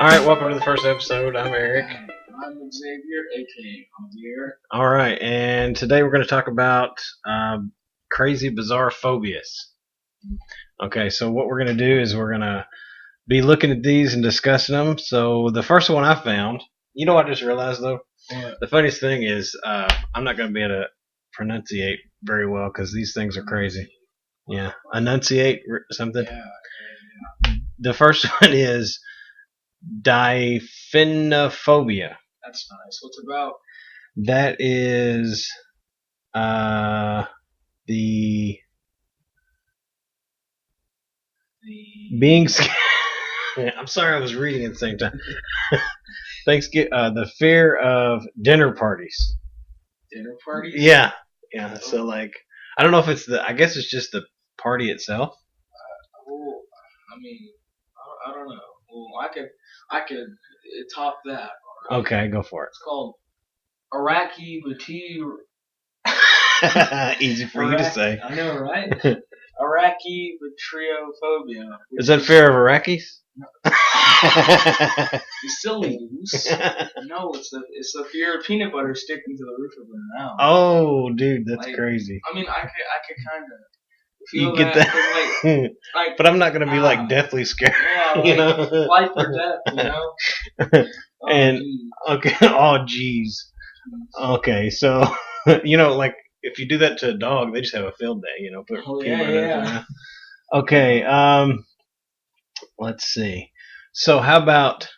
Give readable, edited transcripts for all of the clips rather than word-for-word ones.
All right, welcome to the first episode. I'm Eric. I'm Xavier, aka Javier. All right, and today we're going to talk about crazy, bizarre phobias. Okay, so what we're going to do is we're going to be looking at these and discussing them. So the first one I found, you know what I just realized though? What? The funniest thing is I'm not going to be able to pronunciate very well because these things are crazy. Yeah, enunciate something. Yeah. The first one is diphonophobia. That's nice. What's it about? That is the being scared. I'm sorry, I was reading at the same time. The fear of dinner parties. Dinner parties? Yeah. So like, I don't know if it's I guess it's just the party itself. Well, I mean, I don't know. Well, I could top that. Right? Okay, go for It's called Iraqi Bati. it. Easy for you to say. I know, right? Iraqi Batriophobia. Is that fear of Iraqis? You silly goose. No, it's the fear of peanut butter sticking to the roof of their mouth. Oh, dude, that's Like, crazy. I mean, I could kind of feel You get that, like, but I'm not gonna be like deathly scared. yeah, like, You know, life or death, you know. And geez. okay, oh jeez. Okay, so like if you do that to a dog, they just have a field day. Put peanut butter in their mouth. Okay, let's see. So how about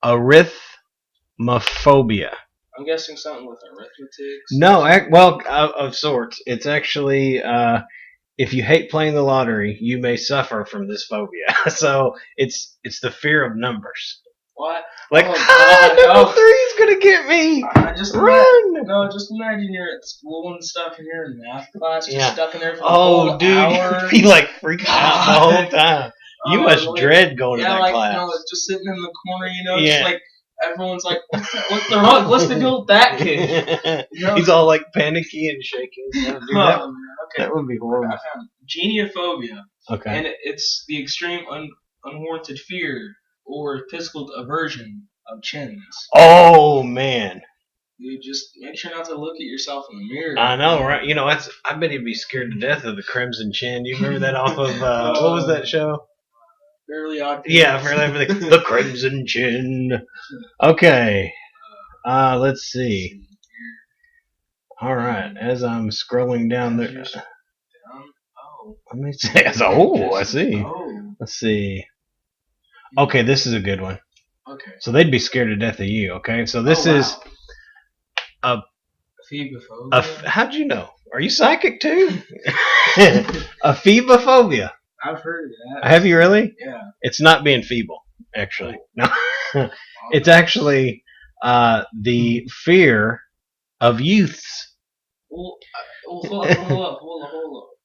arithmophobia? I'm guessing something with arithmetic. No, of sorts. It's actually if you hate playing the lottery, you may suffer from this phobia. So it's the fear of numbers. What? Like, number 3's gonna get me. Just Run! Just imagine you're at school and stuff, and you're in math class, just stuck in there for the whole whole dude, hour. you'd be like freaking out the whole time. You must like, dread going to that like, class. Just sitting in the corner, Yeah. just like everyone's like, what's the deal with that kid? He's all like panicky and shaking. Dude, that would be horrible. I found geniophobia. Okay. And it's the extreme unwarranted fear or physical aversion of chins. Oh man. You just make sure not to look at yourself in the mirror. I know, right? I bet he'd be scared to death of the Crimson Chin. Do you remember that off of what was that show? Fairly Odd. Yeah, the Crimson Chin. Okay. Let's see. All right, as I'm scrolling down there. Let me see. I see. Let's see. Okay, this is a good one. Okay. So they'd be scared to death of you. Okay, so this is a phobophobia. How'd you know? Are you psychic too? A phobophobia. I've heard of that. Have you really? Yeah. It's not being feeble, actually. No. It's actually the fear of youths. Well, hold up.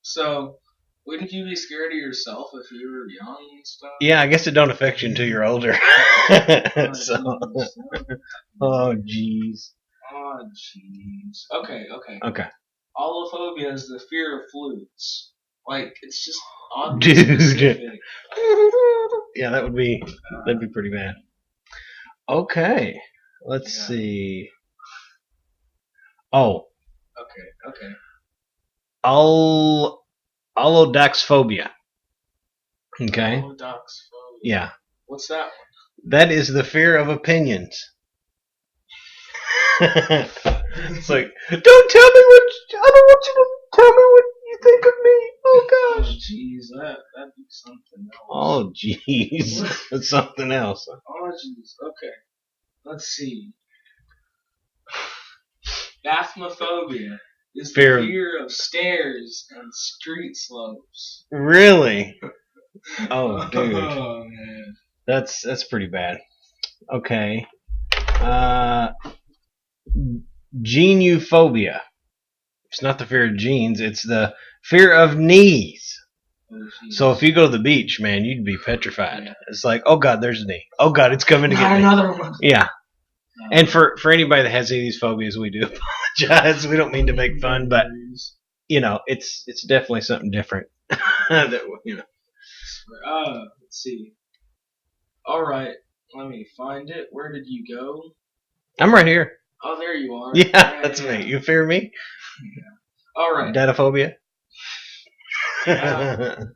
So, wouldn't you be scared of yourself if you were young and stuff? Yeah, I guess it don't affect you until you're older. So, oh jeez. Oh jeez. Okay. Okay. Allophobia is the fear of flutes. Like, it's just oddly Dude. specific. Yeah, that'd be pretty bad. Okay. Let's see. Oh. Okay. Allodoxphobia. Okay. Allodoxphobia. Yeah. What's that one? That is the fear of opinions. It's like, I don't want you to tell me what you think of me. Oh gosh. Oh jeez, that'd be something else. Oh jeez. That's something else. Oh jeez. Okay. Let's see. Daphnophobia is the fear of stairs and street slopes. Really? Oh, dude. Oh man. That's pretty bad. Okay. Geniophobia. It's not the fear of jeans, it's the fear of knees. Oh, so if you go to the beach, man, you'd be petrified. Yeah. It's like, oh god, there's a knee. Oh god, it's coming to get me. Another one. Yeah. And for anybody that has any of these phobias, we do apologize. We don't mean to make fun, but it's definitely something different. Let's see. All right. Let me find it. Where did you go? I'm right here. Oh, there you are. Yeah, that's me. You fear me? All right. Dataphobia? Catoptroph.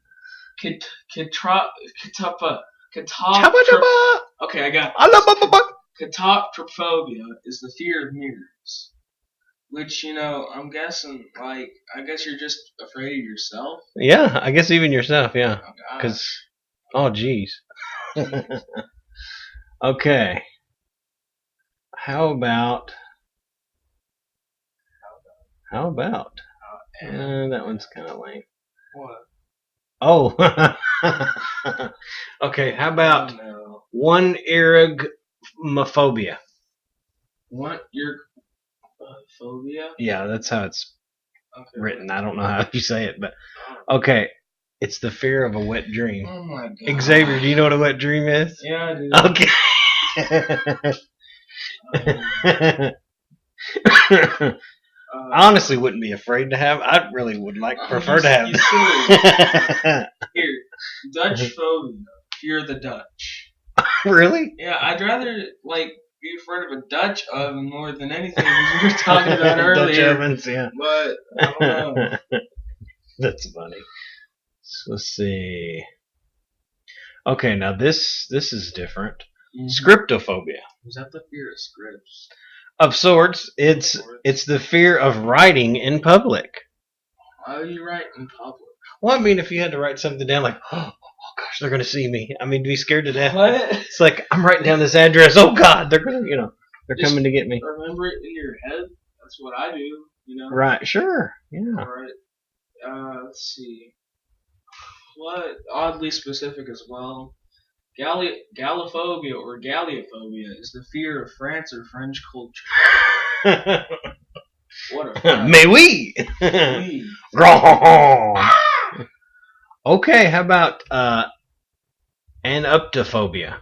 Chubba chubba! Okay, I got Alababa! Catoptrophobia is the fear of mirrors. Which, I'm guessing, I guess you're just afraid of yourself. Yeah, I guess even yourself, yeah. Oh, God. Because, oh, jeez. Okay. How about? That one's kind of lame. What? Oh. Okay, how about one irigmophobia? What? Your phobia? Yeah, that's how it's written. I don't know how you say it, but okay. It's the fear of a wet dream. Oh my God. Xavier, do you know what a wet dream is? Yeah, I do. Okay. I honestly wouldn't be afraid to have. I really would prefer to have. Here, Dutch phobia. Fear the Dutch. Really? Yeah, I'd rather be afraid of a Dutch oven more than anything we were talking about earlier. Dutch ovens, yeah. But I don't know. That's funny. So let's see. Okay, now this is different. Mm-hmm. Scriptophobia. Is that the fear of scripts? Of sorts. It's the fear of writing in public. Why do you write in public? Well, I mean, if you had to write something down like, oh gosh, they're gonna see me. I mean, be scared to death. What? It's like I'm writing down this address. Oh God, they're gonna, they're just coming to get me. Remember it in your head. That's what I do. Right. Sure. Yeah. All right. Let's see. What oddly specific as well. Gallophobia or Galliophobia is the fear of France or French culture. What a fact. Mais oui. Okay, how about anuptophobia?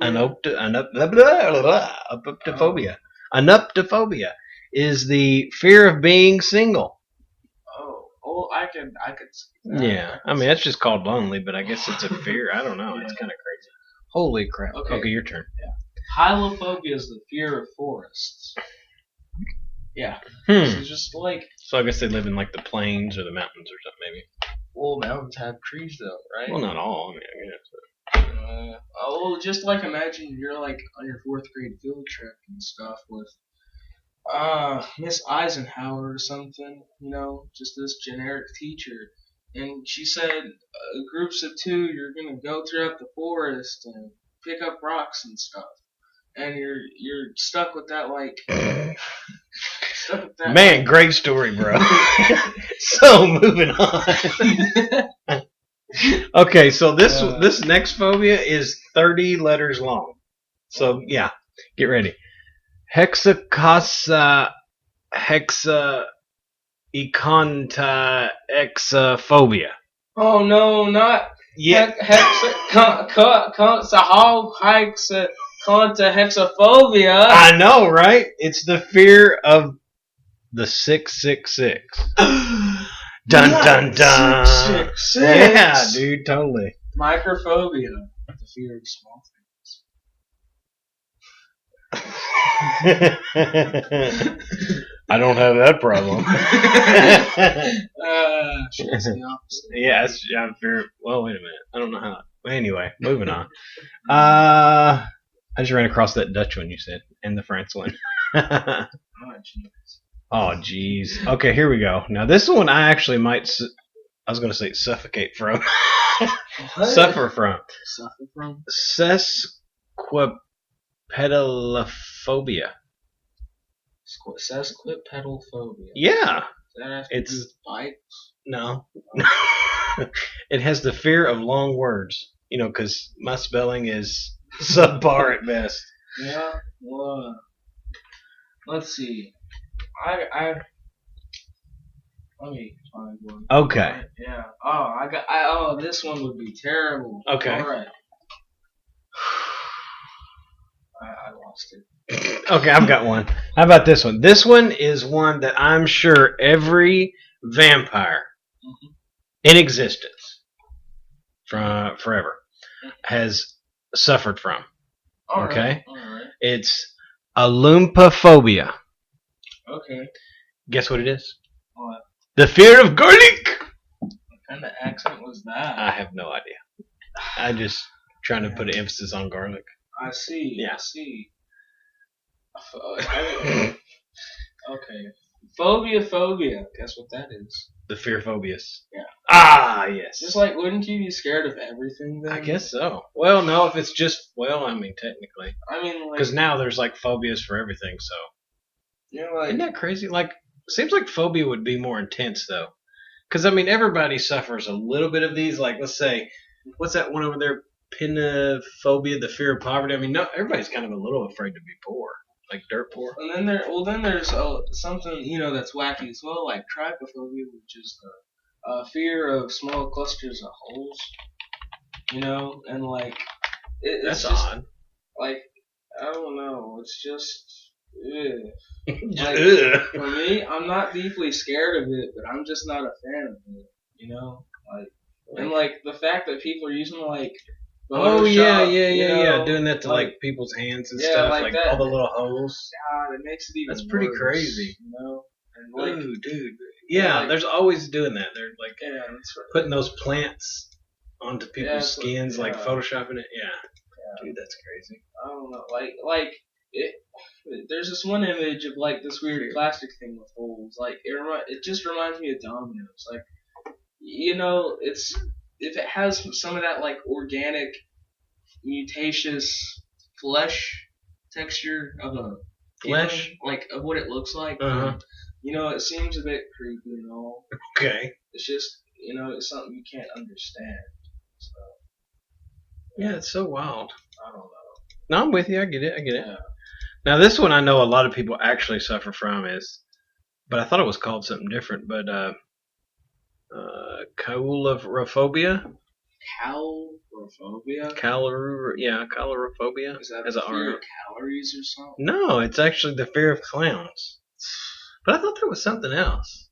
Anuptophobia. Anuptophobia is the fear of being single. Oh, I could see that. Yeah, I mean that's just called lonely, but I guess it's a fear. I don't know. Yeah. It's kind of crazy. Holy crap! Okay, your turn. Yeah. Hylophobia is the fear of forests. Yeah. So just So I guess they live in the plains or the mountains or something maybe. Well, mountains have trees though, right? Well, not all. I mean, I guess. Just imagine you're on your 4th grade field trip and stuff with Miss Eisenhower or something, just this generic teacher. And she said, groups of 2, you're going to go throughout the forest and pick up rocks and stuff. And you're stuck with that, Man, great story, bro. So, moving on. Okay, so this next phobia is 30 letters long. So, yeah, get ready. Hexacontaexaphobia. Oh no, not hexaphobia. I know, right? It's the fear of the 666. Dun dun dun. 666. Yeah, dude, totally. Microphobia, the fear of small I don't have that problem. It's the opposite. Yeah, I'm fear. Well, wait a minute. I don't know how. Anyway, moving on. I just ran across that Dutch one you said and the France one. Oh, jeez. Okay, here we go. Now this one I actually might. I was going to say suffocate from. Suffer from. Suffer from. Sesquipedalophobia. Sesquipedalophobia. Yeah. Does that have to do with bikes? No. It has the fear of long words. Because my spelling is subpar at best. Yeah. Well, let's see. I let me find one. Okay. Yeah. This one would be terrible. Okay. All right. I lost it. Okay, I've got one. How about this one? This one is one that I'm sure every vampire in existence from forever has suffered from. All Okay? right. All right. It's phobia. Okay. Guess what it is? What? The fear of garlic. What kind of accent was that? I have no idea. I just trying to put an emphasis on garlic. I see. Yeah. I see. Okay. Phobia. Guess what that is? The fear phobias. Yeah. Ah, yes. Just like, wouldn't you be scared of everything then? I guess so. Well, no, if it's just, well, I mean, technically. I mean, like. Because now there's like phobias for everything, so. You know, like. Isn't that crazy? Like, seems like phobia would be more intense, though. Because, I mean, everybody suffers a little bit of these. Like, let's say, what's that one over there? Pinophobia, the fear of poverty. I mean, no, everybody's kind of a little afraid to be poor. Like dirt poor. And then there's something that's wacky as well, like trypophobia, which is the fear of small clusters of holes. And like That's just, odd. Like, I don't know, it's just ugh. Ugh. For me, I'm not deeply scared of it, but I'm just not a fan of it. And like the fact that people are using like. Oh yeah, Photoshop, doing that to like people's hands and yeah, stuff, like that. All the little holes. God, it makes it even. That's pretty worse, crazy. And like, ooh, dude. Yeah, like, there's always doing that. They're like that's right. putting those plants onto people's skins, like yeah. photoshopping it. Yeah. Dude, that's crazy. I don't know, like it. There's this one image of like this weird plastic thing with holes. Like it just reminds me of Domino's. Like, it's. If it has some of that like organic, mutaceous flesh texture of a flesh, feeling, like of what it looks like, it seems a bit creepy and all. Okay. It's just it's something you can't understand. So. Yeah, it's so wild. I don't know. No, I'm with you. I get it. Yeah. Now this one I know a lot of people actually suffer from but I thought it was called something different. But calorophobia. Calorophobia? Calorophobia. Is that the fear of calories or something? No, it's actually the fear of clowns. But I thought there was something else.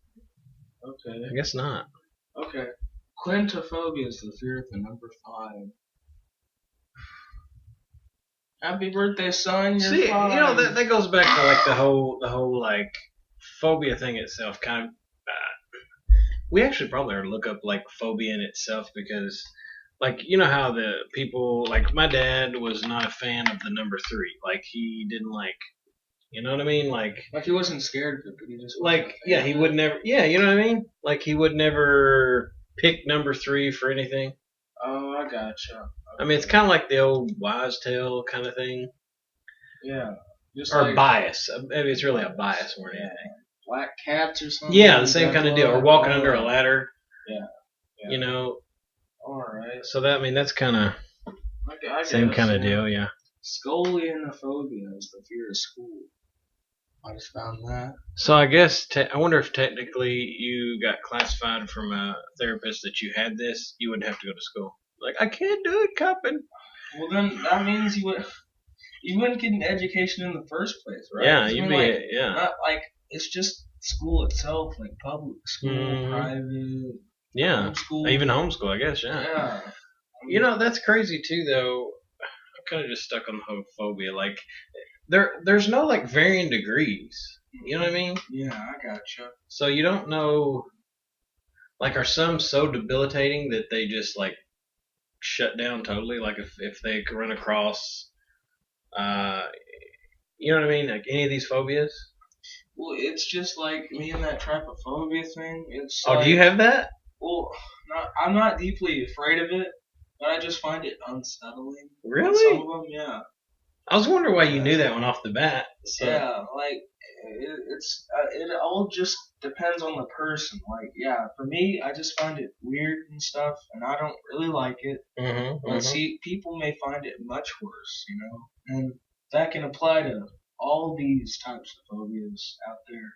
Okay. I guess not. Okay. Quintophobia is the fear of the number 5. Happy birthday, son. You're 5. That goes back to like the whole like phobia thing itself. Kind of. We actually probably ought to look up like phobia in itself because, like, how the people like my dad was not a fan of the number 3. Like he didn't like, you know what I mean? Like he wasn't scared of it, but he just he would never. Yeah, you know what I mean? Like he would never pick number 3 for anything. Oh, I gotcha. Okay. I mean, it's kind of like the old wise tale kind of thing. Yeah. Just or bias. Maybe it's really a bias more than anything. Black cats or something. Yeah, the same kind of deal. Or walking under a ladder. Yeah. Alright. So that's kind of same kind of deal, yeah. Scolionophobia is the fear of school. I just found that. So I guess I wonder if technically you got classified from a therapist that you had this, you wouldn't have to go to school. Like, I can't do it, cupping. Well, then that means you wouldn't get an education in the first place, right? Yeah, you'd be Not like it's just school itself, like public school, private. Yeah, homeschool. Even homeschool, I guess. Yeah. That's crazy too, though. I'm kind of just stuck on the whole phobia. Like, there's no like varying degrees. You know what I mean? Yeah, I gotcha. So you don't know. Like, are some so debilitating that they just like shut down totally? Like, if they run across, you know what I mean? Like any of these phobias. Well, it's just like me and that trypophobia thing. It's do you have that? Well, I'm not deeply afraid of it, but I just find it unsettling. Really? Some of them, yeah. I was wondering why you knew that one off the bat. So. Yeah, like it all just depends on the person. Like, yeah, for me, I just find it weird and stuff, and I don't really like it. But see, people may find it much worse, and that can apply to all these types of phobias out there.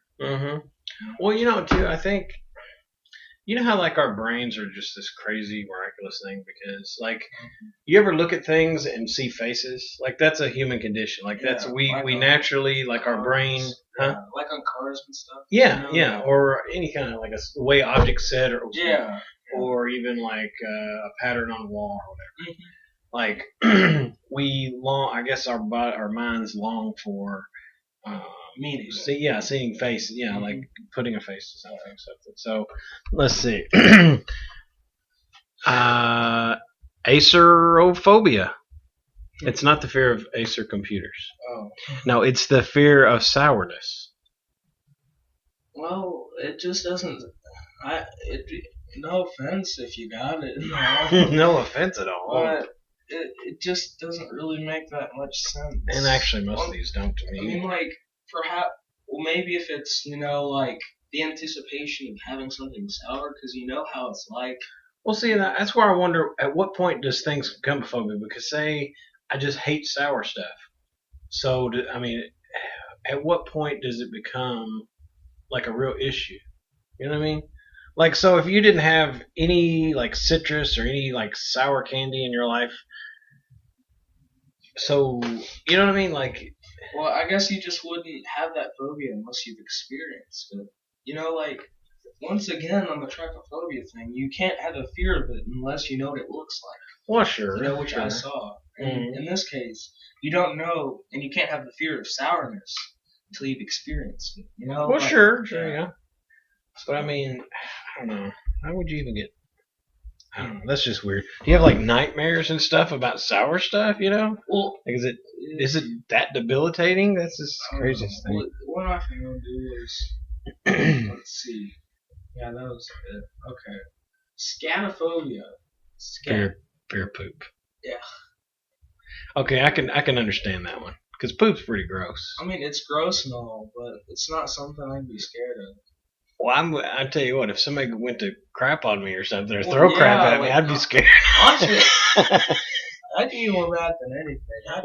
Well, too, I think. You know how like our brains are just this crazy, miraculous thing because like you ever look at things and see faces? Like that's a human condition. Like that's we naturally like our brain, huh? Like on cars and stuff. Yeah, or any kind of like a way objects set or yeah, or even like a pattern on a wall or whatever. like I guess our minds long for Meaning. seeing face, like putting a face to something. So let's see. Acerophobia. It's not the fear of Acer computers. Oh. No, it's the fear of sourness. Well, it just doesn't. No offense if you got it. No offense at all. But it just doesn't really make that much sense. And actually, most of these don't to me. I mean, like, perhaps, well, maybe if it's, like, the anticipation of having something sour, because you know how it's like. Well, see, that's where I wonder, at what point does things become a phobia? Because, say, I just hate sour stuff. So, at what point does it become, like, a real issue? You know what I mean? Like, so if you didn't have any, like, citrus or any, like, sour candy in your life, so, you know what I mean? Like, well, I guess you just wouldn't have that phobia unless you've experienced it. Like, once again, on the trypophobia thing, you can't have a fear of it unless you know what it looks like. Well, sure. Which sure. I saw. And in this case, you don't know, and you can't have the fear of sourness until you've experienced it. Well, like, sure, yeah. But I mean, I don't know. How would you even get? I don't know. That's just weird. Do you have like nightmares and stuff about sour stuff? Well, like, is it that debilitating? That's just craziest thing. What I think I'll do is let's see. Yeah, that was it. Okay. Scanophobia. Fear poop. Yeah. Okay, I can understand that one because poop's pretty gross. I mean, it's gross and all, but it's not something I'd be scared of. Well, I tell you what, if somebody went to crap on me or something, or throw crap at me, I'd be scared. Honestly, I'd be more mad than anything.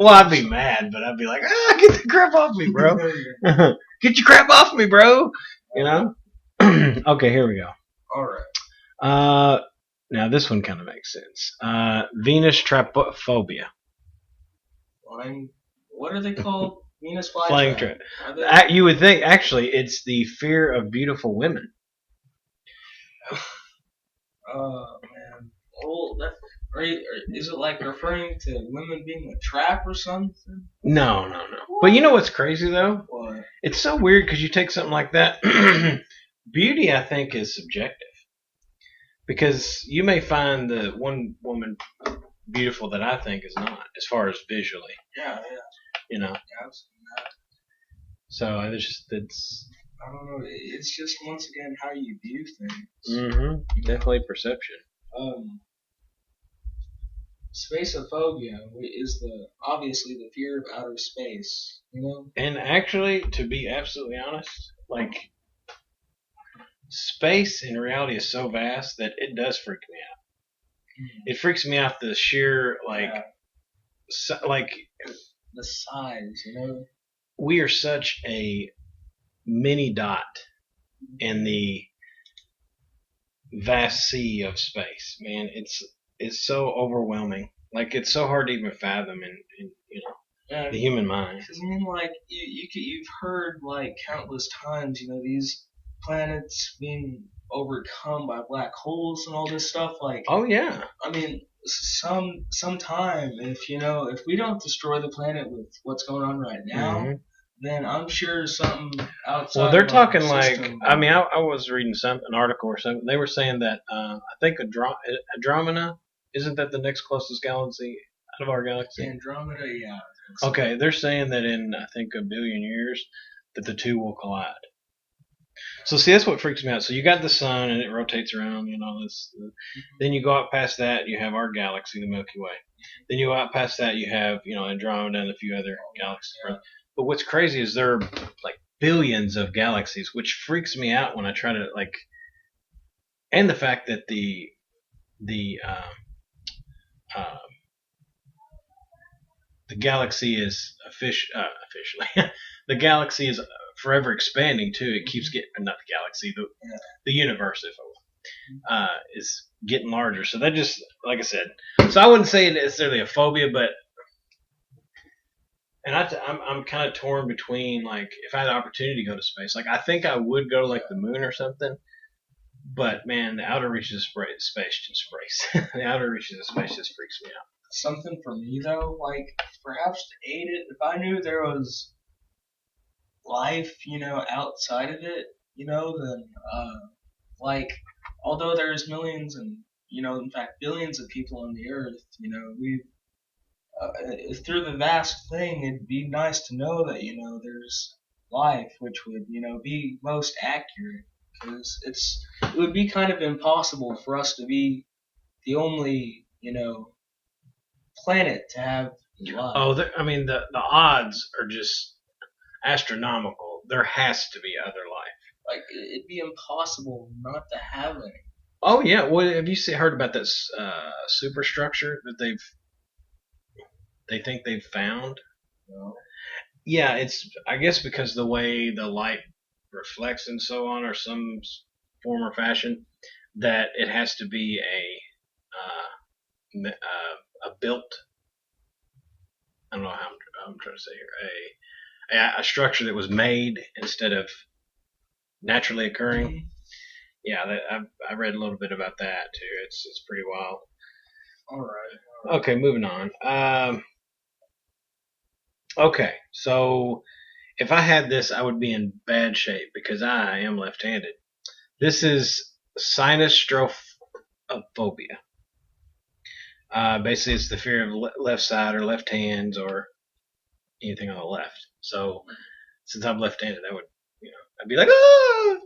I'd be mad, but I'd be like, get the crap off me, bro. Get your crap off me, bro. Okay, here we go. All right. Now this one kind of makes sense. Venus trypophobia. What are they called? Venus flying trap. You would think, actually, it's the fear of beautiful women. Oh, man. Well, is it like referring to women being a trap or something? No. What? But you know what's crazy, though? What? It's so weird because you take something like that. Beauty, I think, is subjective. Because you may find the one woman beautiful that I think is not, as far as visually. Yeah. Yeah, I've seen that. So it's. I don't know. It's just once again how you view things. Mm-hmm. Definitely perception. Spaceophobia is obviously the fear of outer space. And actually, to be absolutely honest, like, space in reality is so vast that it does freak me out. It freaks me out the sheer the size, We are such a mini dot in the vast sea of space, man. It's so overwhelming. Like, it's so hard to even fathom in the human mind. Because you've heard like countless times, these planets being overcome by black holes and all this stuff. Like, oh yeah. I mean, sometime if we don't destroy the planet with what's going on right now, then I'm sure something outside. Well, they're talking like, I was reading an article or something. They were saying that I think Andromeda, isn't that the next closest galaxy out of our galaxy? Andromeda, yeah. Okay, they're saying that in I think a billion years that the two will collide. So see, that's what freaks me out. So you got the sun and it rotates around, this. Then you go out past that, you have our galaxy, the Milky Way. Then you go out past that, you have Andromeda and a few other galaxies. Yeah. But what's crazy is there are like billions of galaxies, which freaks me out when I try to and the fact that the galaxy is officially the galaxy is forever expanding too. It keeps getting, not the galaxy, the universe, if I will, is getting larger. So that just, like I said, so I wouldn't say necessarily a phobia, but and I'm kind of torn between, like, if I had the opportunity to go to space, like, I think I would go to like the moon or something, But man, the outer reaches of space just freaks. The outer reaches of space just freaks me out. Something for me though, like perhaps to aid it, if I knew there was life, outside of it, then like although there's millions and in fact billions of people on the earth, we through the vast thing, it'd be nice to know that there's life, which would be most accurate, because it would be kind of impossible for us to be the only planet to have life. Oh, I mean the odds are just astronomical. There has to be other life. Like it'd be impossible not to have any. Oh yeah, well have you heard about this superstructure that they think they've found? No. Yeah, it's I guess because the way the light reflects and so on, or some form or fashion, that it has to be a built. I don't know how I'm trying to say here a structure that was made instead of naturally occurring. Mm-hmm. Yeah, I read a little bit about that too. It's pretty wild. All right. Okay, moving on. Okay, so if I had this, I would be in bad shape because I am left-handed. This is sinustrophobia. Basically, it's the fear of left side or left hands or anything on the left. So, since I'm left-handed, I would, I'd be like, oh!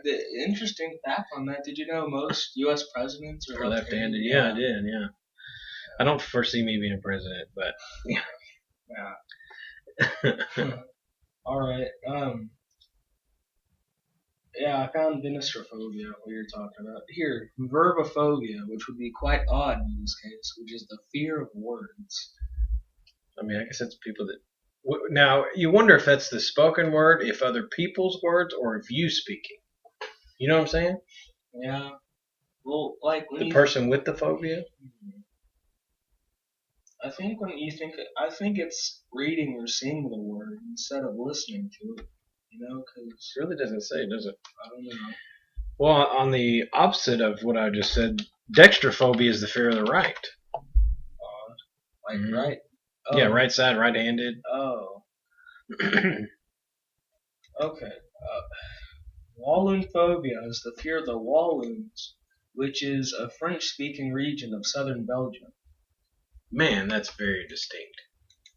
The interesting fact on that: did you know most U.S. presidents are left-handed? Yeah, I did. Yeah, I don't foresee me being president, but yeah. All right. Yeah, I found dinitrophobia, what you're talking about. Here, verbophobia, which would be quite odd in this case, which is the fear of words. I mean, I guess it's people that. Now, you wonder if that's the spoken word, if other people's words, or if you speaking. You know what I'm saying? Yeah. Well, like when the person with the phobia. I think I think it's reading or seeing the word instead of listening to it. Because it really doesn't say, does it? I don't know. Well, on the opposite of what I just said, dextrophobia is the fear of the right. Like right? Oh. Yeah, right side, right-handed. Oh. Okay. Walloon phobia is the fear of the Walloons, which is a French-speaking region of southern Belgium. Man, that's very distinct.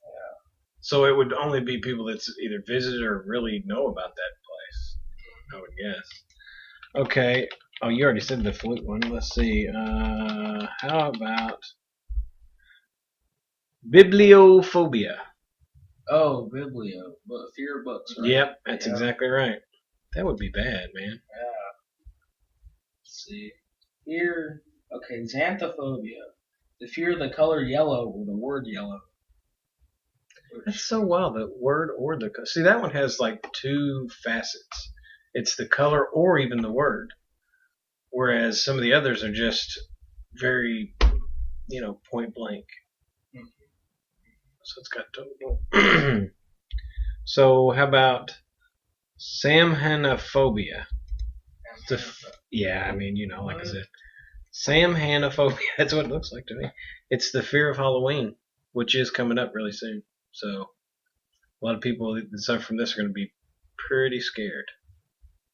Yeah. So it would only be people that's either visited or really know about that place, I would guess. Okay. Oh, you already said the flute one. Let's see. How about bibliophobia? Oh, biblio, but fear of books, right? Yep, that's exactly right. That would be bad, man. Yeah. Let's see. Here, okay, xanthophobia. The fear of the color yellow or the word yellow. That's so wild, the word or the color. See, that one has like two facets. It's the color or even the word. Whereas some of the others are just very, point blank. Mm-hmm. So it's got total. So how about samhanophobia? Yeah, I mean, like I said, samhanophobia. That's what it looks like to me. It's the fear of Halloween, which is coming up really soon. So a lot of people that suffer from this are going to be pretty scared.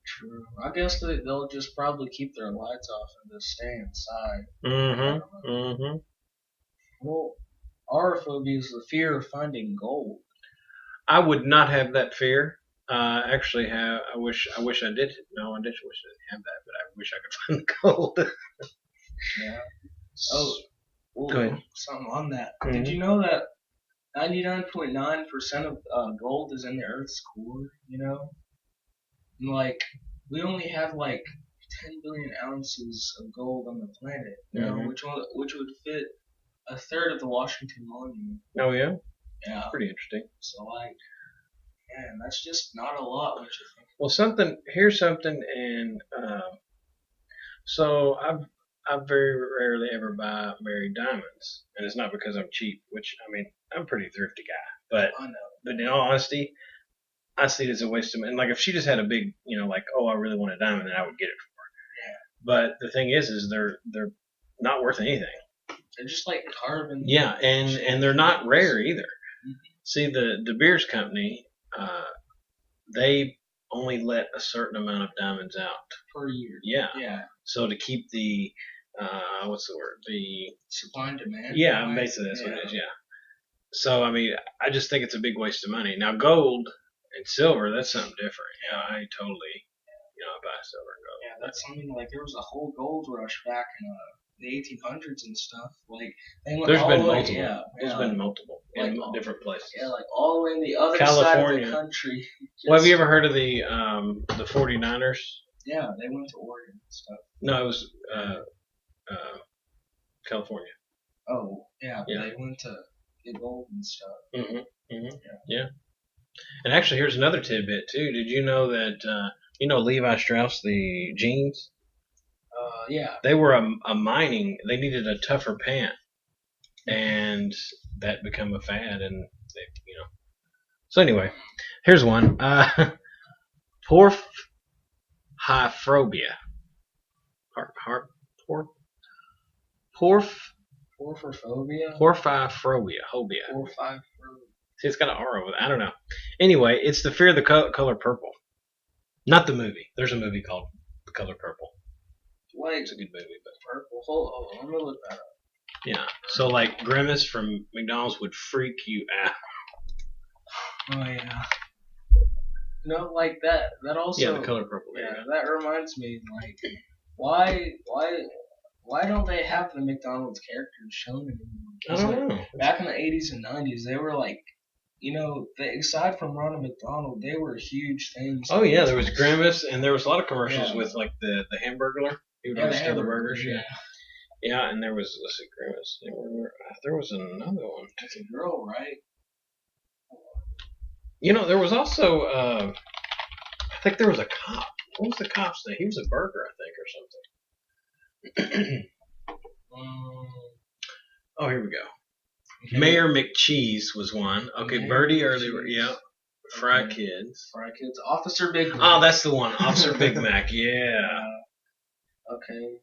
True. I guess they'll just probably keep their lights off and just stay inside. Mm-hmm. Mm-hmm. Well, agoraphobia is the fear of finding gold. I would not have that fear. Actually, I wish I did. No, I did wish I didn't have that, but I wish I could find the gold. Yeah. Oh, well, go ahead. Something on that. Mm-hmm. Did you know that 99.9% of gold is in the Earth's core? And like we only have like 10 billion ounces of gold on the planet. Mm-hmm. which would fit a third of the Washington Monument. Oh yeah. Yeah. That's pretty interesting. So like. Man, that's just not a lot, don't you think? Well, here's something, and so I very rarely ever buy married diamonds, and it's not because I'm cheap, which I mean I'm a pretty thrifty guy, but in all honesty, I see it as a waste of money. And like if she just had a big, like I really want a diamond, then I would get it for her. But the thing is they're not worth anything. They're just like carbon. Yeah, and they're not rare either. See, the De Beers company, they only let a certain amount of diamonds out per year. Yeah. Yeah. So to keep the what's the word? The Supply and demand. yeah, basically that's what it is. Yeah. So I mean, I just think it's a big waste of money. Now gold and silver, that's something different. Yeah, I totally, I buy silver and gold. Yeah, that's something like there was a whole gold rush back in the 1800s and stuff. Like they went There's all been the way, multiple. yeah, There's been multiple like, in different places. Yeah, like all the way in the other California. side of the country. Well, have you ever heard of the 49ers? Yeah, they went to Oregon and stuff. No, it was California. Oh, yeah, they went to get gold and stuff. Yeah. And actually, here's another tidbit too. Did you know that Levi Strauss, the jeans? Yeah. They were a mining. They needed a tougher pant, and that became a fad. And they, So anyway, here's one. Porphyrophobia. Porphyrophobia. See, it's got an R over it. I don't know. Anyway, it's the fear of the color purple. Not the movie. There's a movie called The Color Purple. Like, it's a good movie, but purple. Hold on, let me look that up. Yeah. So like Grimace from McDonald's would freak you out. Oh yeah. No, like that also. Yeah, The Color Purple. Yeah, that reminds me. Like, why don't they have the McDonald's characters shown anymore? I don't know. Back in the 80s and 90s, they were like, aside from Ronald McDonald, they were huge things. Oh yeah, there was Grimace, and there was a lot of commercials with like the Hamburglar. He would always steal the burgers. Yeah, and there was Grimace. There was another one. It's a girl, right? There was also I think there was a cop. What was the cop's name? He was a burger, I think, or something. Oh, here we go. Okay. Mayor McCheese was one. Okay, Mayor Birdie earlier. Yeah. Fry Kids. Officer Big Mac. Oh, that's the one. Officer Big Mac. Yeah. Okay.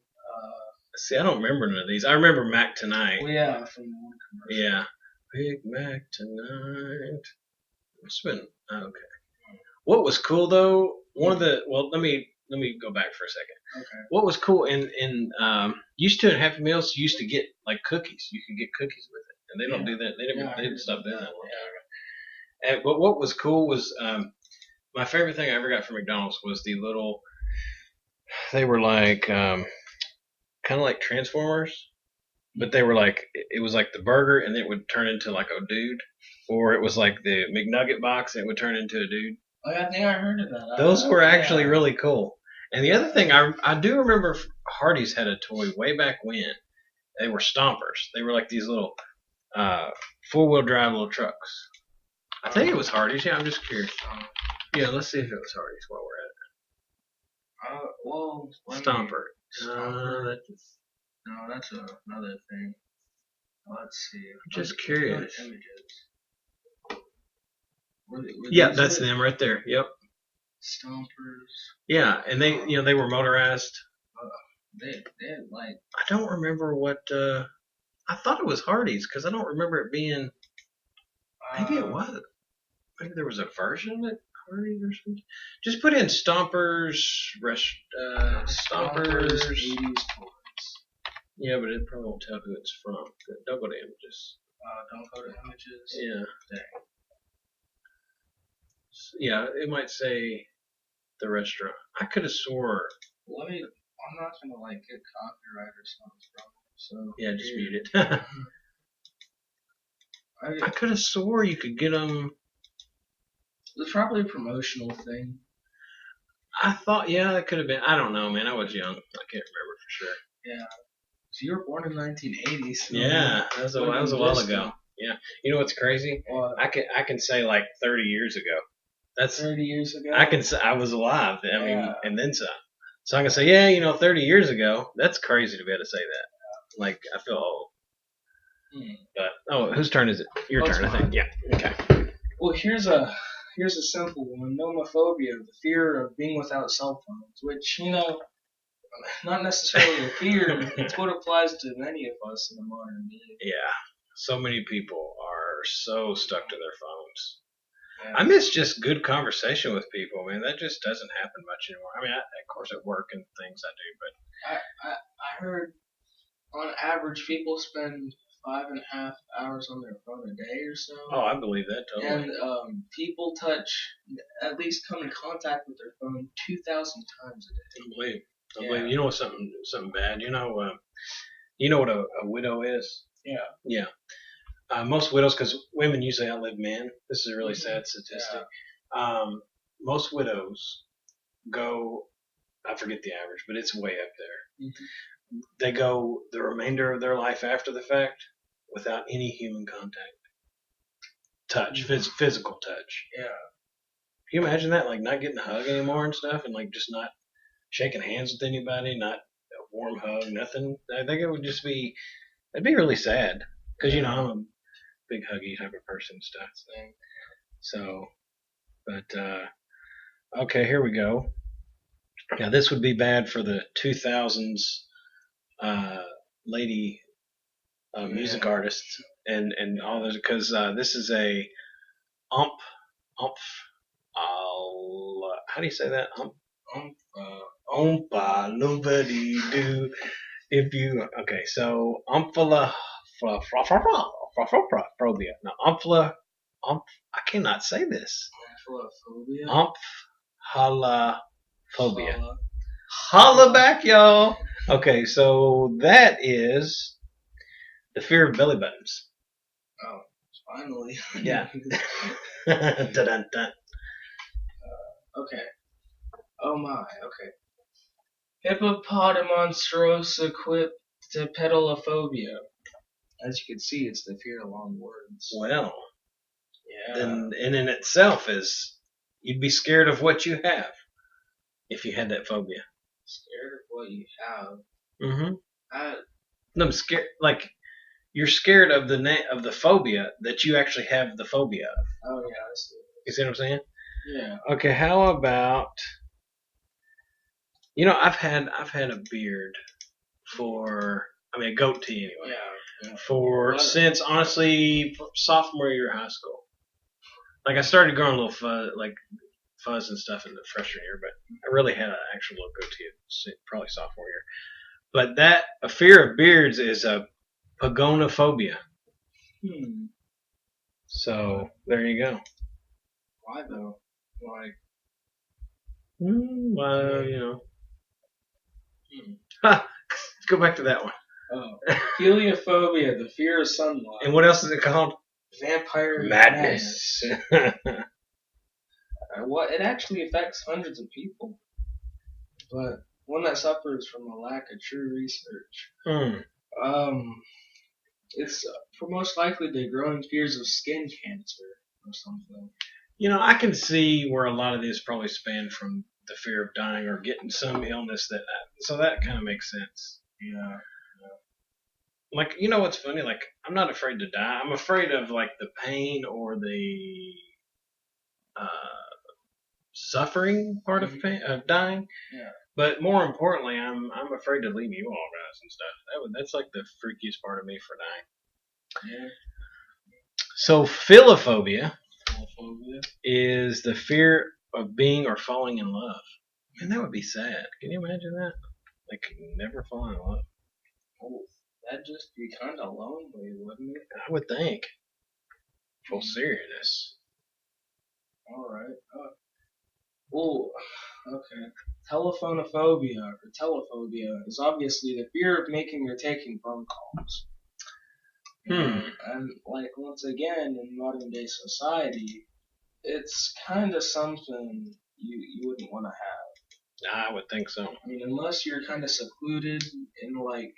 See, I don't remember none of these. I remember Mac Tonight. Well, yeah, from the one commercial. Yeah. Big Mac Tonight. It's been okay. What was cool though? Let me go back for a second. Okay. What was cool in used to in Happy Meals, you used to get like cookies. You could get cookies with it, and they don't do that. They didn't stop doing that. And, but what was cool was my favorite thing I ever got from McDonald's was the little. They were like kind of like Transformers, but they were like it was like the burger, and it would turn into like a dude, or it was like the McNugget box, and it would turn into a dude. Oh, I think I heard of that. Those were actually really cool. And the other thing, I do remember Hardee's had a toy way back when. They were Stompers. They were like these little four-wheel drive little trucks. I think it was Hardee's. Yeah, I'm just curious. Yeah, let's see if it was Hardee's while we're at it. Stomper. No, that's another thing. Let's see. I'm just curious. Images. Yeah, that's them right there. Yep. Stompers. Yeah, and they were motorized. They like. I don't remember what. I thought it was Hardee's because I don't remember it being. Maybe it was. Maybe there was a version at Hardee's or something. Just put in Stompers. Stompers. 80s toys. Yeah, but it probably won't tell who it's from. Don't go to images. Don't go to images. Yeah. Dang. Yeah, it might say the restaurant. I could have swore. I'm not gonna get copyright or something from it. So yeah, just mute it. I could have swore you could get them. It's probably a promotional thing. I thought, yeah, that could have been. I don't know, man. I was young. I can't remember for sure. Yeah. So you were born in 1980. So yeah, that was a while ago. Yeah. You know what's crazy? What? I can say like 30 years ago. That's 30 years ago. I can say I was alive. I mean, and then some. So I can say, yeah, 30 years ago. That's crazy to be able to say that. Like I feel old. But whose turn is it? Your turn, I think. Yeah. Okay. Well, here's a simple one. Nomophobia, the fear of being without cell phones, which not necessarily a fear. It's what applies to many of us in the modern day. Yeah. So many people are so stuck to their phones. Yeah. I miss just good conversation with people, man. That just doesn't happen much anymore. I mean, of course, at work and things I do, but I heard on average people spend 5.5 hours on their phone a day or so. oh, I believe that totally. And people at least come in contact with their phone 2,000 times a day. I believe. Yeah. You know something bad. You know what a widow is? Yeah. Yeah. Most widows, because women usually outlive men. This is a really sad statistic. Most widows go, I forget the average, but it's way up there. Mm-hmm. They go the remainder of their life after the fact without any human contact. Touch, physical touch. Yeah. Can you imagine that? Like not getting a hug anymore and stuff, and like just not shaking hands with anybody, not a warm hug, nothing. I think it would just be, it'd be really sad. Because, you know, I'm a big huggy type of person and stuff. So, but, okay, here we go. Now, this would be bad for the 2000s lady music artists and all those, because this is a ump, how do you say that? Umpa, nobody do. If you, okay, so phobia. No, I cannot say this. Phobia. Holla back, y'all. Okay, so that is the fear of belly buttons. Oh, finally. Yeah. Dun, dun, dun. Okay. Oh my, okay. Hippopotamonstrosa pedalophobia. As you can see, it's the fear of long words. Well, yeah. Then, and in itself is, you'd be scared of what you have if you had that phobia. Scared of what you have? Mm-hmm. I'm scared, like, you're scared of the phobia that you actually have the phobia of. Oh, yeah, I see. You see what I'm saying? Yeah. Okay, how about, you know, I've had a beard a goatee anyway. Yeah. Since honestly sophomore year of high school. Like I started growing a little fuzz and stuff in the freshman year, but I really had an actual little goatee probably sophomore year. But a fear of beards is a pagonophobia. So there you go. Why though? Why? Well, you know. Let's go back to that one. Oh, heliophobia, the fear of sunlight. And what else is it called? Vampire madness. It actually affects hundreds of people, but one that suffers from a lack of true research. It's for most likely the growing fears of skin cancer or something. You know, I can see where a lot of these probably span from the fear of dying or getting some illness so that kind of makes sense. Yeah. Like, you know what's funny? Like, I'm not afraid to die. I'm afraid of, like, the pain or the suffering part of dying. Yeah. But more importantly, I'm afraid to leave you all guys and stuff. That's like the freakiest part of me for dying. Yeah. So philophobia is the fear of being or falling in love. Man, that would be sad. Can you imagine that? Like, never falling in love. Oh, that'd just be kind of lonely, wouldn't it? I would think. Full seriousness. All right. Oh, okay. Telephonophobia or telephobia is obviously the fear of making or taking phone calls. And like once again in modern day society, it's kind of something you wouldn't want to have. I would think so. I mean, unless you're kind of secluded in like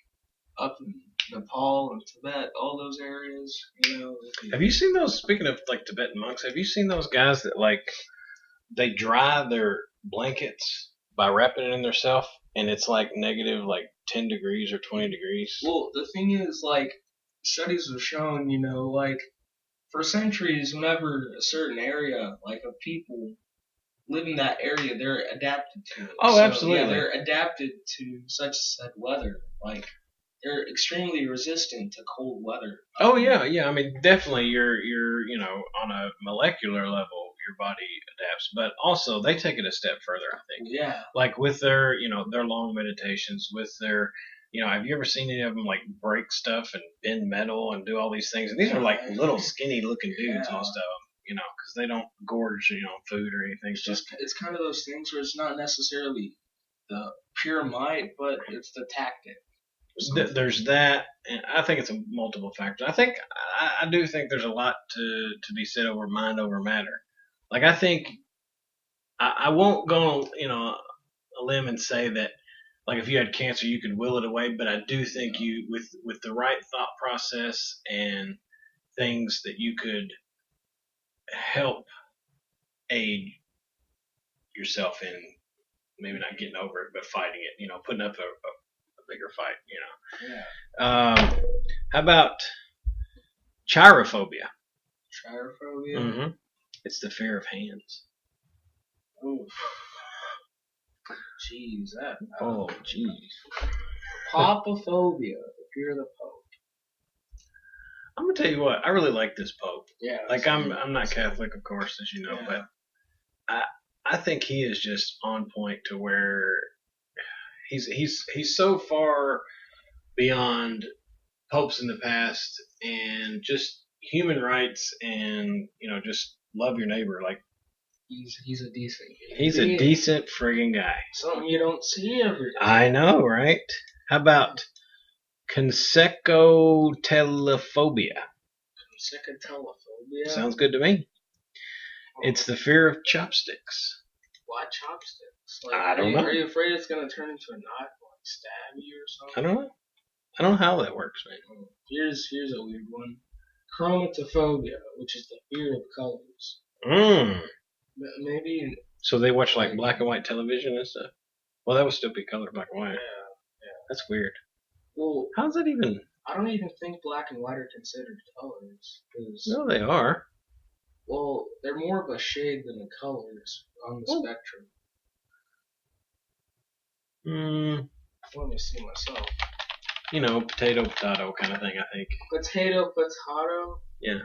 up in Nepal and Tibet, all those areas, you know. Have you seen those? Speaking of like Tibetan monks, have you seen those guys that like they dry their blankets by wrapping it in themselves, and it's like negative like 10 degrees or 20 degrees? Well, the thing is, like, studies have shown, you know, like, for centuries, whenever a certain area, like, of people live in that area, they're adapted to it. Oh, So, absolutely. Yeah, they're adapted to such said weather. Like they're extremely resistant to cold weather. Oh yeah, yeah. I mean, definitely, you're on a molecular level, your body adapts, but also they take it a step further. I think, Yeah. like with their their long meditations, with their have you ever seen any of them like break stuff and bend metal and do all these things? And these are like little skinny looking dudes, most of them, because they don't gorge on food or anything. It's kind of those things where it's not necessarily the pure might, but it's the tactic. There's that, and I think it's a multiple factors. I do think there's a lot to be said over mind over matter. Like I think I won't go a limb and say that like if you had cancer you could will it away, but I do think you with the right thought process and things that you could help aid yourself in maybe not getting over it but fighting it, putting up a bigger fight, Yeah. How about chirophobia? Chirophobia? Mm-hmm. It's the fear of hands. Oof. Jeez, that. Oh, jeez. Popophobia, the fear of the Pope. I'm gonna tell you what. I really like this Pope. Yeah. Like I'm not Catholic, of course, as you know, Yeah. but I think he is just on point to where he's so far beyond popes in the past and just human rights and just love your neighbor. Like he's a decent. He's a decent friggin' guy. Something you don't see every day. I know, right? How about consecutelophobia? Consecutelophobia? Sounds good to me. It's the fear of chopsticks. Why chopsticks? Like, I don't know. Are you afraid it's gonna turn into a knife and like stab you or something? I don't know. I don't know how that works, man. Here's a weird one. Chromatophobia, which is the fear of colors. Maybe. So they watch like black and white television and stuff. Well, that would still be color black and white. Yeah. That's weird. Well, how's that even? I don't even think black and white are considered colors. No, they are. Well, they're more of a shade than the colors on the spectrum. Let me see myself. Potato, potato kind of thing, I think. Potato, potato? Yeah.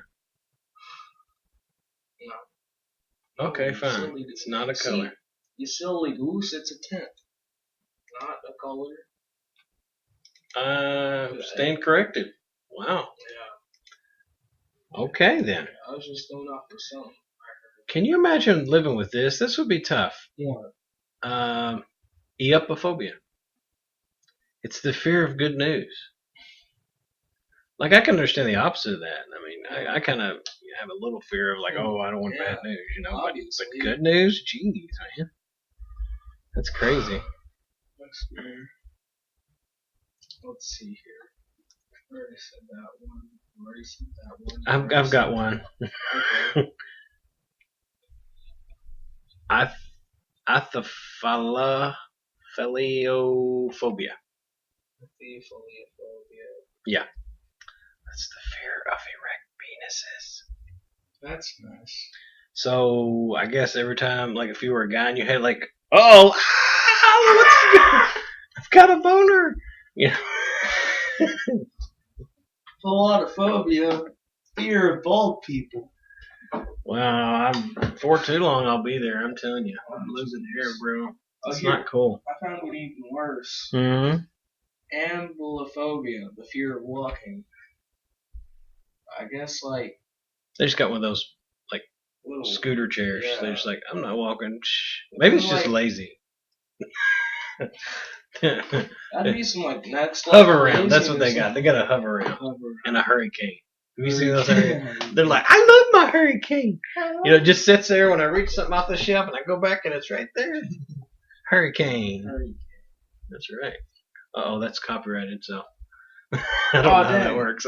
No. Okay, fine. It's not a color. See, you silly goose, it's a tint. Not a color. Stand corrected. Wow. Yeah. Okay, then. I was just going off for something. Can you imagine living with this? This would be tough. What? Eopophobia. It's the fear of good news. Like, I can understand the opposite of that. I mean, I kind of have a little fear of, like, oh, I don't want bad news, But good news? Jeez, man. That's crazy. Let's see here. I already said that one. I've got one. Okay. Philiophobia. Yeah. That's the fear of erect penises. That's nice. So I guess every time, like, if you were a guy and you had like, oh, I've got a boner. Philautophobia, fear of bald people. Well, for too long I'll be there. I'm telling you, I'm losing hair, bro. It's not cool. I found it even worse. Mm-hmm. Ambulophobia, the fear of walking. I guess like they just got one of those like little scooter chairs. Yeah. They're just like, I'm not walking. Maybe it's just lazy. That'd be some like next hover around. That's what they got. They got a hover around and a hurricane. Have you seen those? They're like, I love my hurricane. It just sits there when I reach something off the shelf and I go back and it's right there. Hurricane. That's right. Oh, that's copyrighted. So I don't know how that works.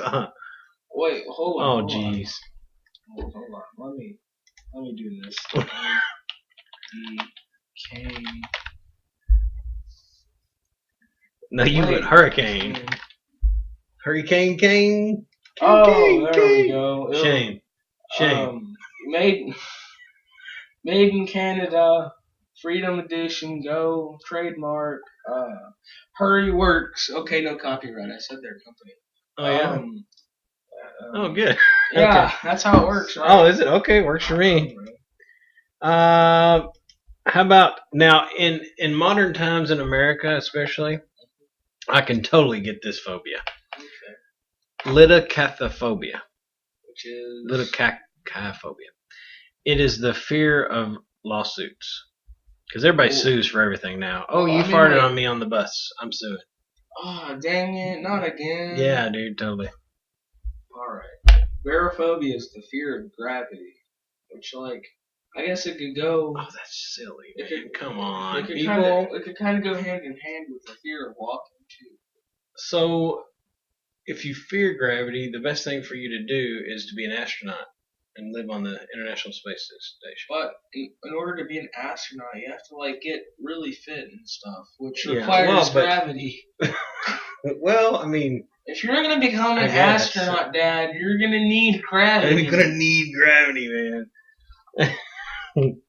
Wait, hold on. Oh, jeez. Hold on. Let me do this. Hurricane. No, you put hurricane. Hurricane cane. Oh, there we go. Shame. Made in Canada, Freedom Edition, Go, trademark, Hurry Works. Okay, no copyright. I said their company. Oh yeah. Oh good. Yeah, Okay. that's how it works, right? Oh, is it? Okay, works for me. How about now in modern times in America, especially, I can totally get this phobia. Okay. Lidocathophobia. Which is Lidocathophobia. It is the fear of lawsuits. Because everybody sues for everything now. Oh, you farted on me on the bus. I'm suing. Oh, dang it. Not again. Yeah, dude, totally. Alright. Barophobia is the fear of gravity. Which, like, I guess it could go. Oh, that's silly, man. Come on, it people. could kind of go hand in hand with the fear of walking, too. So, if you fear gravity, the best thing for you to do is to be an astronaut and live on the International Space Station. But in order to be an astronaut, you have to like get really fit and stuff, which requires gravity. Well, I mean, if you're gonna become an astronaut, Dad, you're gonna need gravity. You're gonna need gravity, man.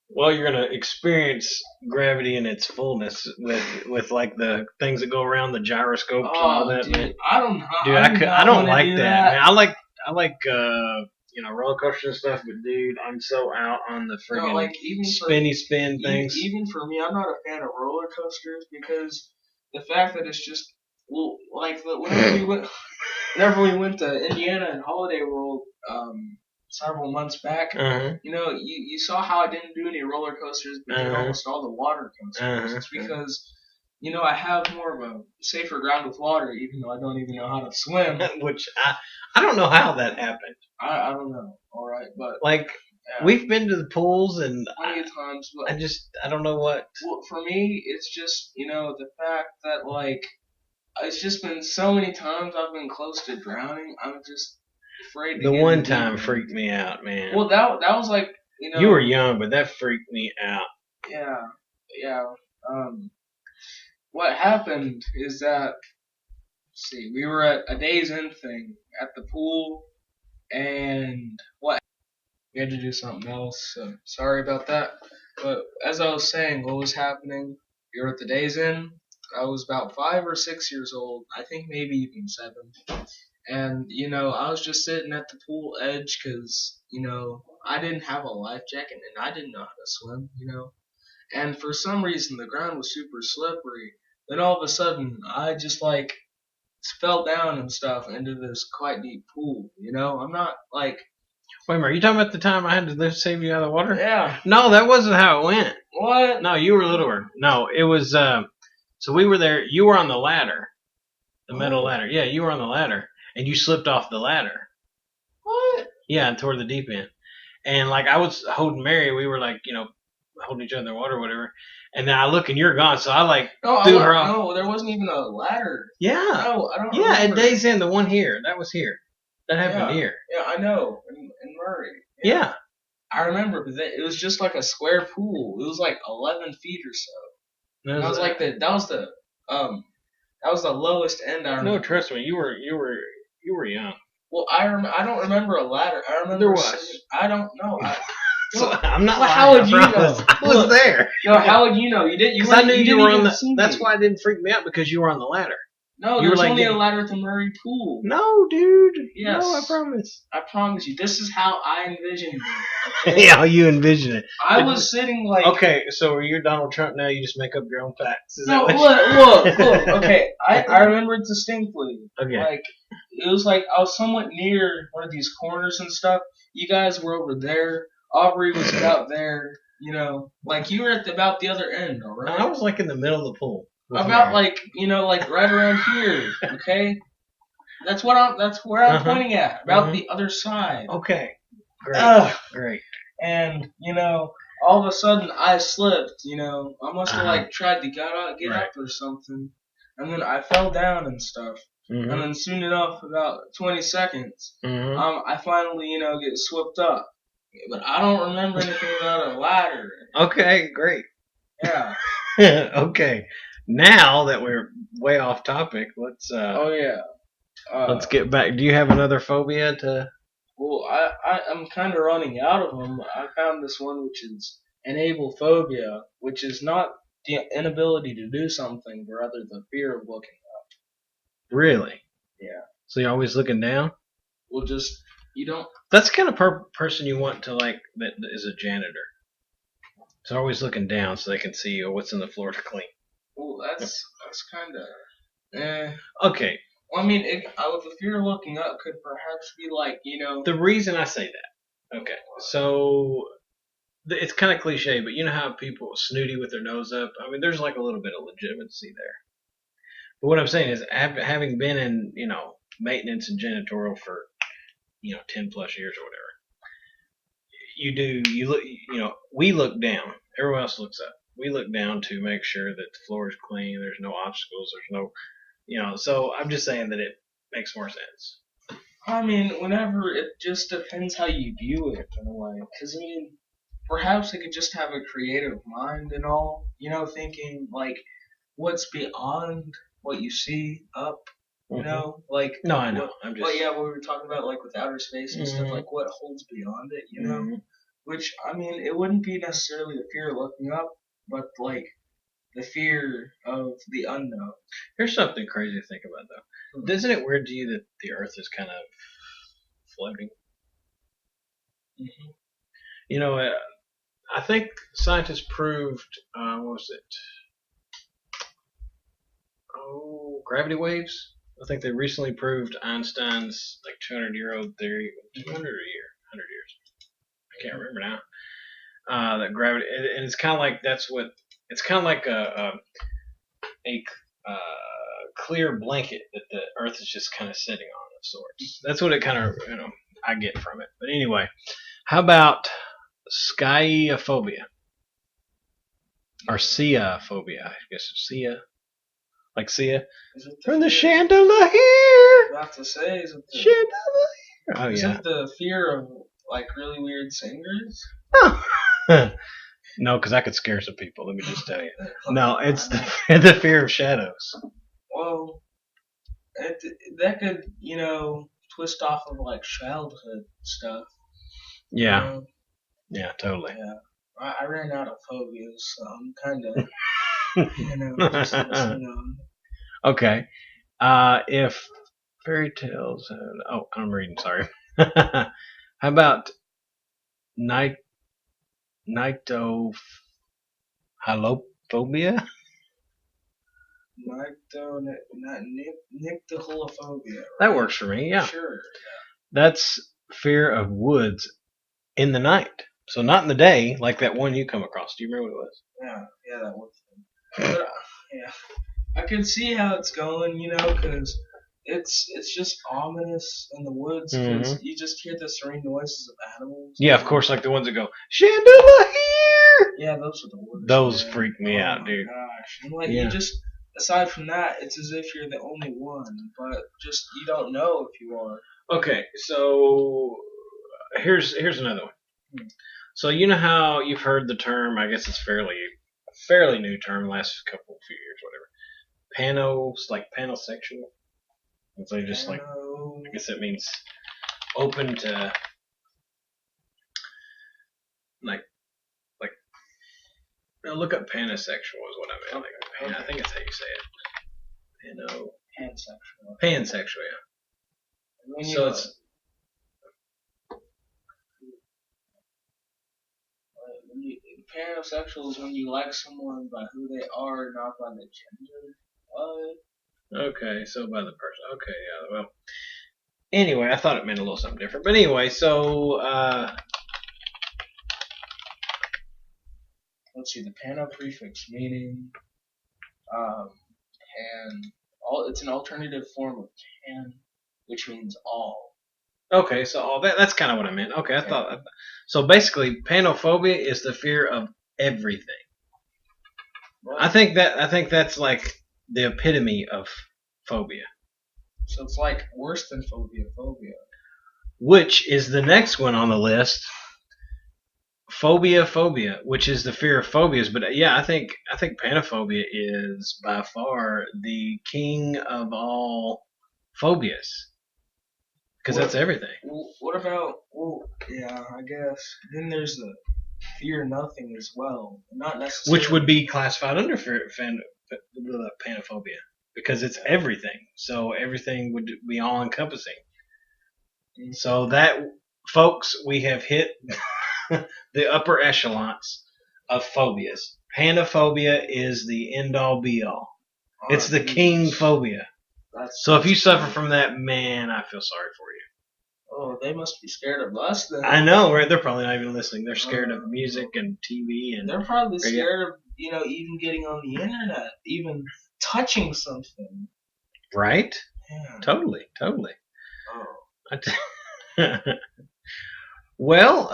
Well, you're gonna experience gravity in its fullness with like the things that go around the gyroscopes and all that, dude, man. I don't know. Dude, I don't like that, man. I like roller coasters and stuff, but dude, I'm so out on the friggin' like even spin things. Even for me, I'm not a fan of roller coasters because the fact that it's just like whenever we went to Indiana and Holiday World several months back, you know, you saw how I didn't do any roller coasters, but did almost all the water coasters. It's because, you know, I have more of a safer ground with water, even though I don't even know how to swim. Which I don't know how that happened. I don't know. All right, but like we've been to the pools and plenty of times, but I don't know what. Well, for me, it's just, you know, the fact that like it's just been so many times I've been close to drowning. I'm just afraid to The one time freaked me out, man. Well, that was like, you know. You were young, but that freaked me out. Yeah. What happened is that, let's see, we were at a Days Inn thing at the pool, and we had to do something else. So sorry about that. But as I was saying, what was happening? We were at the Days Inn. I was about 5 or 6 years old. I think maybe even 7. And, you know, I was just sitting at the pool edge because, you know, I didn't have a life jacket and I didn't know how to swim, you know. And for some reason, the ground was super slippery. Then all of a sudden, I just, like, fell down and stuff into this quite deep pool, you know. I'm not, like... Wait a minute, are you talking about the time I had to save you out of the water? Yeah. No, that wasn't how it went. What? No, you were littler. No, it was, so we were there, you were on the ladder. The metal ladder. Yeah, you were on the ladder. And you slipped off the ladder. What? Yeah, and toward the deep end. And like I was holding Mary, we were like, you know, holding each other in the water or whatever. And then I look and you're gone, so I like threw her off. No, there wasn't even a ladder. Yeah. No, I don't remember. at Days Inn, the one here. That was here. That happened here. Yeah, I know. In Murray. Yeah. I remember, but it was just like a square pool. It was like 11 feet or so. That was like that was the lowest end I remember. No, trust me, you were young. Well, I don't remember a ladder. I remember there was. I don't know. So I'm not. Well, how would you know? I was there. No, how would you know? You didn't. Because I knew you were on the. That's why it didn't freak me out because you were on the ladder. No, there's only a ladder at the Murray pool. No, dude. Yes. No, I promise. I promise you. This is how I envisioned it. Okay? Yeah, you envision it. I was sitting like. Okay, so you're Donald Trump now. You just make up your own facts. No, look. Okay, I remember it distinctly. Okay. Like it was like I was somewhat near one of these corners and stuff. You guys were over there. Aubrey was about there. You know, like you were at about the other end. All right. I was like in the middle of the pool. About like, you know, like right around here, okay? That's where I'm pointing at, about the other side. Okay. Great. Great. And, you know, all of a sudden I slipped, you know. I must have like tried to get up or something. And then I fell down and stuff. And then soon enough, about 20 seconds, I finally, you know, get swept up. But I don't remember anything about a ladder. Okay, great. Yeah. Okay. Now that we're way off topic, let's let's get back. Do you have another phobia to? Well, I'm kind of running out of them. I found this one which is enable phobia, which is not the inability to do something, but rather the fear of looking. Really? Yeah. So you're always looking down? Well, just you don't. That's the kind of person you want to like that is a janitor. So always looking down so they can see what's in the floor to clean. Well, that's kind of. Eh. Okay. Well, I mean, the fear of looking up could perhaps be like, The reason I say that. Okay. So it's kind of cliche, but you know how people are snooty with their nose up? I mean, there's like a little bit of legitimacy there. But what I'm saying is, having been in, maintenance and janitorial for, 10 plus years or whatever, you look, we look down. Everyone else looks up. We look down to make sure that the floor is clean. There's no obstacles. There's no, so I'm just saying that it makes more sense. I mean, whenever it just depends how you view it in a way. Because, perhaps they could just have a creative mind and all, thinking like what's beyond what you see up, like. No, I know. I'm just. Well, yeah, what we were talking about, like with outer space and stuff, like what holds beyond it, Which, it wouldn't be necessarily the fear of looking up, but like the fear of the unknown. Here's something crazy to think about, though. Isn't it weird to you that the Earth is kind of floating? Mm-hmm. I think scientists proved, what was it? Oh, gravity waves. I think they recently proved Einstein's like 200-year-old theory. 200 a year, 100 years. I can't remember now. That gravity, and it's kind of like it's kind of like a clear blanket that the Earth is just kind of sitting on of sorts. That's what it kind of I get from it. But anyway, how about skyophobia or seaphobia? I guess sea, like sea. From the chandelier. About to say, is it the chandelier? Oh is yeah. it the fear of like really weird singers? No, because I could scare some people. Let me just tell you. No, it's the fear of shadows. Well, that could twist off of like childhood stuff. Yeah. Yeah, totally. Yeah. I ran out of phobias, so I'm kind of just on. Okay. If fairy tales and I'm reading. Sorry. How about nyctophobia? Nyctophobia. Right? That works for me. Yeah. Sure. Yeah. That's fear of woods in the night. So not in the day, like that one you come across. Do you remember what it was? Yeah, that one. But, yeah, I can see how it's going, because it's just ominous in the woods because you just hear the serene noises of animals. Yeah, of course, like the ones that go chandelier. Yeah, those are the worst. Those freak me out, dude. Gosh, and you just aside from that, it's as if you're the only one, but just you don't know if you are. Okay, so here's another one. So you know how you've heard the term? I guess it's fairly new term, last few years, whatever. Pansexual. So just I guess it means open to look up pansexual is what I meant. Okay. I think that's how you say it. Pansexual. Pansexual, yeah. So it's. Pansexual is when you like someone by who they are, not by the gender. What? Okay, so by the person. Okay, yeah. Well, anyway, I thought it meant a little something different. But anyway, so let's see. The pano prefix meaning it's an alternative form of pan, which means all. Okay, so that's kind of what I meant. Okay, I thought so. Basically, panophobia is the fear of everything. Right. I think that's like the epitome of phobia. So it's like worse than phobia, which is the next one on the list. Phobia, which is the fear of phobias. But yeah, I think panophobia is by far the king of all phobias. because that's everything. What about? Well, yeah, I guess. Then there's the fear nothing as well. Not necessarily. Which would be classified under panophobia because it's everything. So everything would be all encompassing. So that, folks, we have hit the upper echelons of phobias. Panophobia is the end all be all. It's the king phobia. So if you suffer from that, man, I feel sorry for you. Oh, they must be scared of us then. I know, right? They're probably not even listening. They're scared of music and TV, and they're probably scared of, even getting on the internet, even touching something. Right? Yeah. Totally. Oh. Well,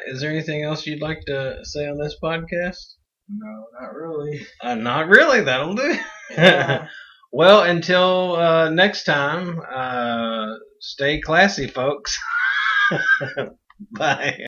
is there anything else you'd like to say on this podcast? No, not really. Not really. That'll do. Yeah. Well, until next time, stay classy, folks. Bye.